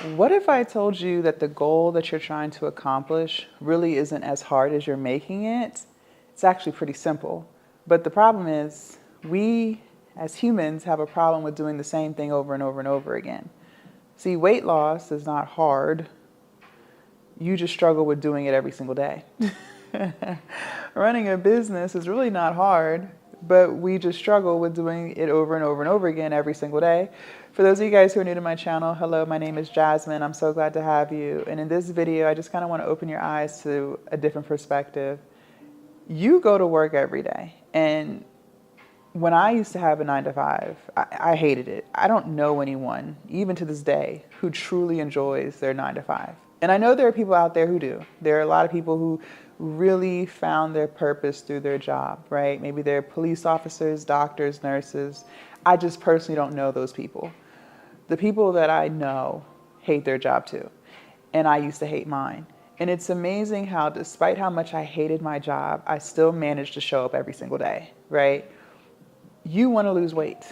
What if I told you that the goal that you're trying to accomplish really isn't as hard as you're making it? It's actually pretty simple. But the problem is, we as humans have a problem with doing the same thing over and over and over again. See, weight loss is not hard. You just struggle with doing it every single day. Running a business is really not hard, but we just struggle with doing it over and over and over again every single day. For those of you guys who are new to my channel, hello, my name is Jasmine. I'm so glad to have you. And in this video, I just kind of want to open your eyes to a different perspective. You go to work every day, and when I used to have a 9 to 5, I hated it. I don't know anyone, even to this day, who truly enjoys their 9 to 5. And I know there are people out there who do. There are a lot of people who really found their purpose through their job, right? Maybe they're police officers, doctors, nurses. I just personally don't know those people. The people that I know hate their job too. And I used to hate mine. And it's amazing how, despite how much I hated my job, I still managed to show up every single day, right? You want to lose weight.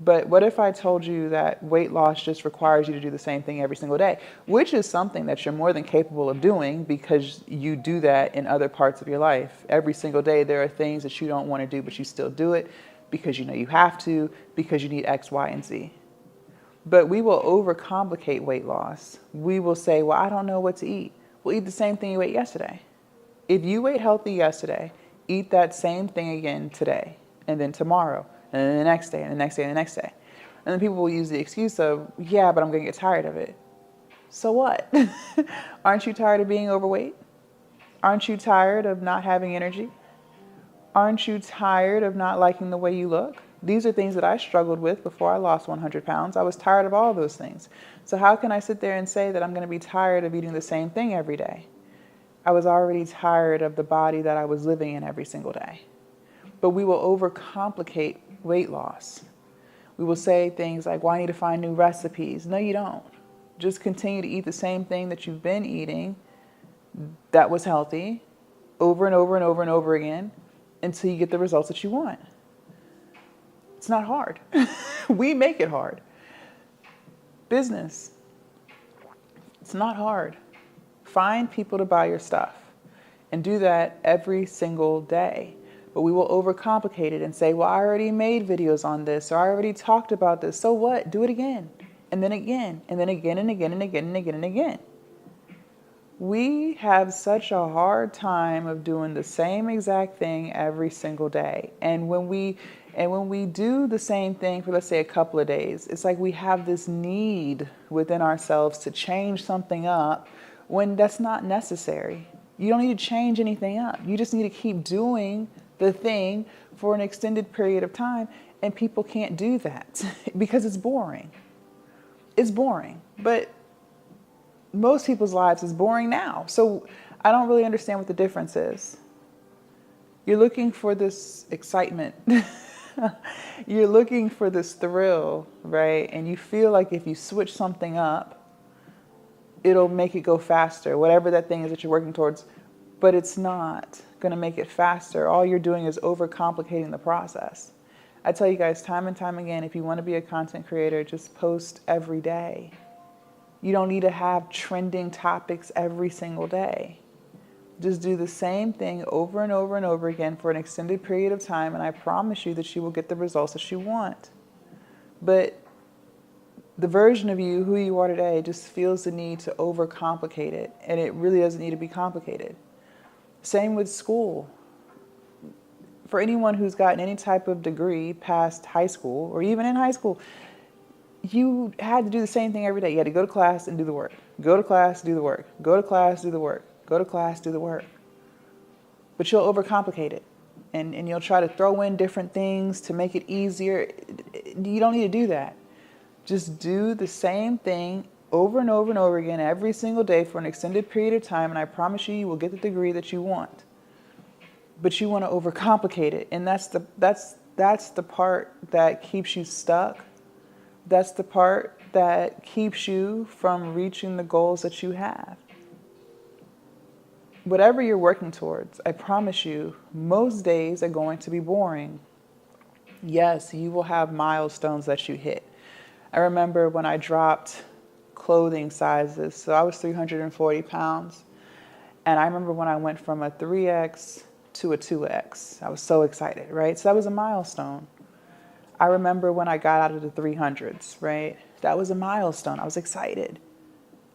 But what if I told you that weight loss just requires you to do the same thing every single day, which is something that you're more than capable of doing because you do that in other parts of your life. Every single day, there are things that you don't want to do, but you still do it because you know you have to, because you need X, Y, and Z. But we will overcomplicate weight loss. We will say, well, I don't know what to eat. Well, eat the same thing you ate yesterday. If you ate healthy yesterday, eat that same thing again today, and then tomorrow, and then the next day, and the next day, and the next day. And then people will use the excuse of, yeah, but I'm going to get tired of it. So what? Aren't you tired of being overweight? Aren't you tired of not having energy? Aren't you tired of not liking the way you look? These are things that I struggled with before I lost 100 pounds. I was tired of all of those things. So how can I sit there and say that I'm going to be tired of eating the same thing every day? I was already tired of the body that I was living in every single day. But we will overcomplicate weight loss. We will say things like, well, I need to find new recipes. No, you don't. Just continue to eat the same thing that you've been eating that was healthy over and over and over and over again until you get the results that you want. It's not hard. We make it hard. Business. It's not hard. Find people to buy your stuff and do that every single day. But we will overcomplicate it and say, well, I already made videos on this, or I already talked about this. So what? Do it again, and then again, and then again, and again, and again, and again, and again. We have such a hard time of doing the same exact thing every single day. And when we do the same thing for, let's say, a couple of days, it's like we have this need within ourselves to change something up when that's not necessary. You don't need to change anything up. You just need to keep doing the thing for an extended period of time, and people can't do that because it's boring. It's boring, but most people's lives is boring now. So I don't really understand what the difference is. You're looking for this excitement. You're looking for this thrill, right? And you feel like if you switch something up, it'll make it go faster, whatever that thing is that you're working towards. But it's not going to make it faster. All you're doing is overcomplicating the process. I tell you guys time and time again, if you want to be a content creator, just post every day. You don't need to have trending topics every single day. Just do the same thing over and over and over again for an extended period of time, and I promise you that you will get the results that you want. But the version of you, who you are today, just feels the need to overcomplicate it, and it really doesn't need to be complicated. Same with school. For anyone who's gotten any type of degree past high school, or even in high school, you had to do the same thing every day. You had to go to class and do the work. Go to class, do the work. Go to class, do the work. Go to class, do the work. But you'll overcomplicate it. And you'll try to throw in different things to make it easier. You don't need to do that. Just do the same thing over and over and over again every single day for an extended period of time, and I promise you, you will get the degree that you want. But you want to overcomplicate it, and that's the part that keeps you stuck. That's the part that keeps you from reaching the goals that you have. Whatever you're working towards, I promise you, most days are going to be boring. Yes, you will have milestones that you hit. I remember when I dropped clothing sizes. So I was 340 pounds. And I remember when I went from a 3X to a 2X. I was so excited, right? So that was a milestone. I remember when I got out of the 300s, right? That was a milestone. I was excited.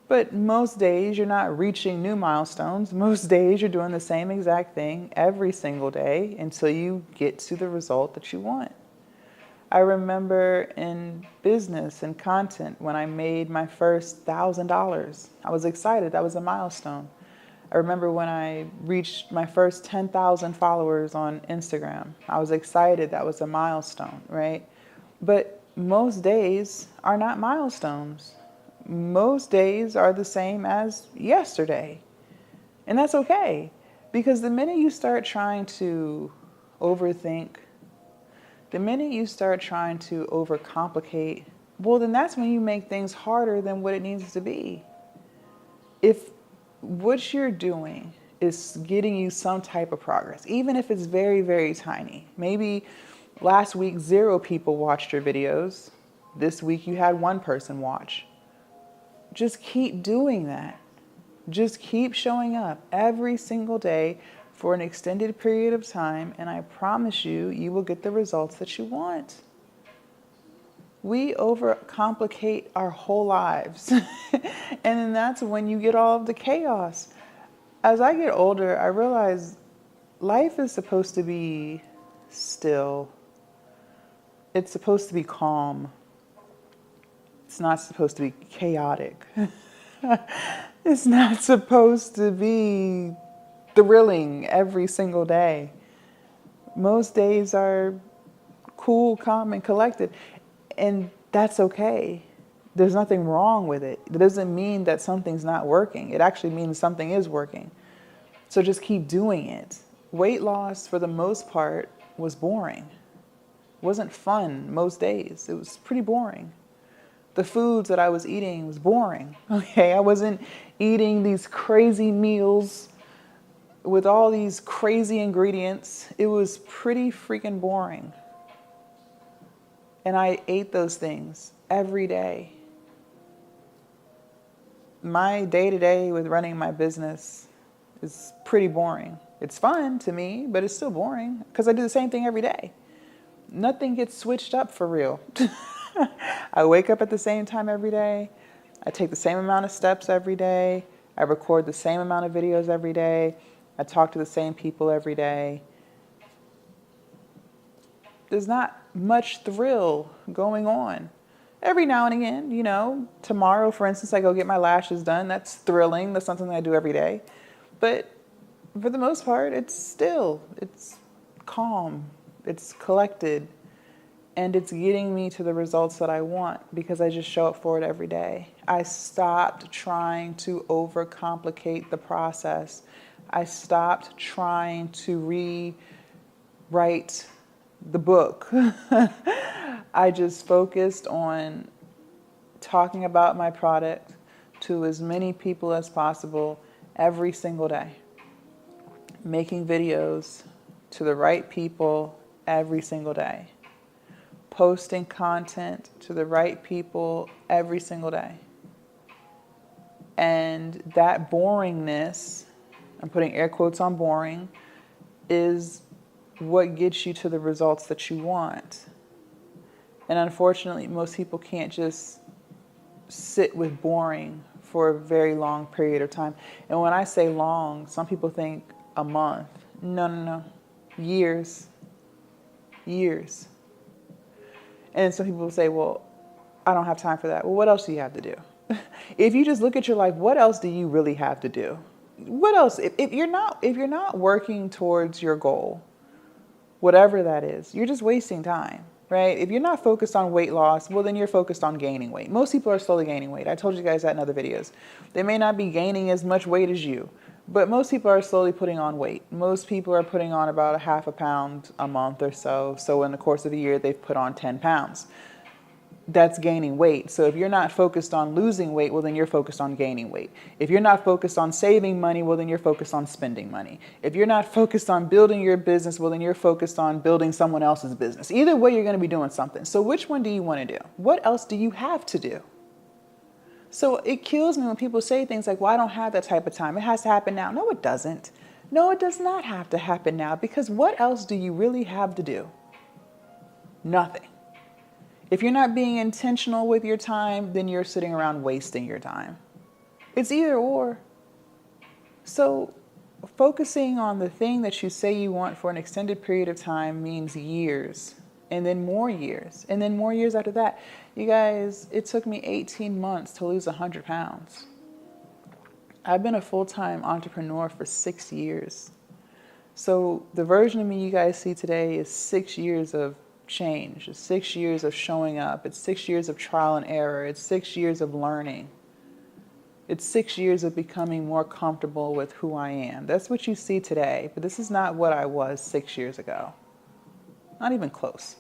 But most days you're not reaching new milestones. Most days you're doing the same exact thing every single day until you get to the result that you want. I remember in business and content when I made my first $1,000. I was excited. That was a milestone. I remember when I reached my first 10,000 followers on Instagram. I was excited. That was a milestone, right? But most days are not milestones. Most days are the same as yesterday. And that's okay. Because the minute you start trying to overthink, the minute you start trying to overcomplicate, well, then that's when you make things harder than what it needs to be. If what you're doing is getting you some type of progress, even if it's very, very tiny. Maybe last week, 0 people watched your videos. This week you had 1 person watch. Just keep doing that. Just keep showing up every single day for an extended period of time, and I promise you, you will get the results that you want. We overcomplicate our whole lives. And then that's when you get all of the chaos. As I get older, I realize life is supposed to be still. It's supposed to be calm. It's not supposed to be chaotic. It's not supposed to be thrilling every single day. Most days are cool, calm, and collected. And that's okay. There's nothing wrong with it. It doesn't mean that something's not working. It actually means something is working. So just keep doing it. Weight loss, for the most part, was boring. It wasn't fun most days. It was pretty boring. The foods that I was eating was boring. Okay, I wasn't eating these crazy meals with all these crazy ingredients. It was pretty freaking boring. And I ate those things every day. My day-to-day with running my business is pretty boring. It's fun to me, but it's still boring because I do the same thing every day. Nothing gets switched up for real. I wake up at the same time every day. I take the same amount of steps every day. I record the same amount of videos every day. I talk to the same people every day. There's not much thrill going on. Every now and again, you know, tomorrow, for instance, I go get my lashes done. That's thrilling. That's something that I do every day. But for the most part, it's calm, it's collected, and it's getting me to the results that I want because I just show up for it every day. I stopped trying to overcomplicate the process. I stopped trying to rewrite the book. I just focused on talking about my product to as many people as possible every single day. Making videos to the right people every single day. Posting content to the right people every single day. And that boringness, I'm putting air quotes on boring, is what gets you to the results that you want. And unfortunately, most people can't just sit with boring for a very long period of time. And when I say long, some people think a month. No. Years. Years. And some people say, well, I don't have time for that. Well, what else do you have to do? If you just look at your life, what else do you really have to do? What else? If you're not working towards your goal, whatever that is, you're just wasting time, right? If you're not focused on weight loss, well, then you're focused on gaining weight. Most people are slowly gaining weight. I told you guys that in other videos. They may not be gaining as much weight as you, but most people are slowly putting on weight. Most people are putting on about 0.5 pound a month or so. So in the course of a year, they've put on 10 pounds. That's gaining weight. So if you're not focused on losing weight, well, then you're focused on gaining weight. If you're not focused on saving money, well, then you're focused on spending money. If you're not focused on building your business, well, then you're focused on building someone else's business. Either way, you're going to be doing something. So which one do you want to do? What else do you have to do? So it kills me when people say things like, well, I don't have that type of time. It has to happen now. No, it doesn't. No, it does not have to happen now, because what else do you really have to do? Nothing. If you're not being intentional with your time, then you're sitting around wasting your time. It's either or. So focusing on the thing that you say you want for an extended period of time means years, and then more years, and then more years after that. You guys, it took me 18 months to lose 100 pounds. I've been a full-time entrepreneur for 6 years. So the version of me you guys see today is 6 years of change. It's 6 years of showing up. It's 6 years of trial and error. It's 6 years of learning. It's 6 years of becoming more comfortable with who I am. That's what you see today, but this is not what I was 6 years ago. Not even close.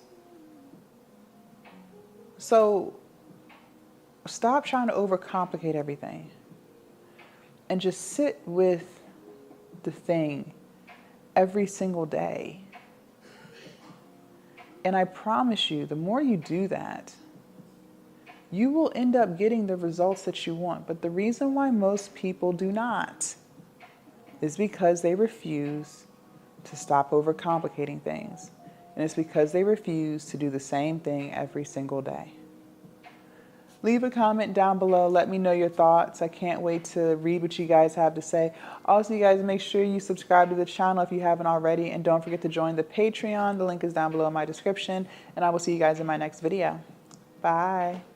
So stop trying to overcomplicate everything and just sit with the thing every single day. And I promise you, the more you do that, you will end up getting the results that you want. But the reason why most people do not is because they refuse to stop overcomplicating things. And it's because they refuse to do the same thing every single day. Leave a comment down below. Let me know your thoughts. I can't wait to read what you guys have to say. Also, you guys, make sure you subscribe to the channel if you haven't already. And don't forget to join the Patreon. The link is down below in my description. And I will see you guys in my next video. Bye.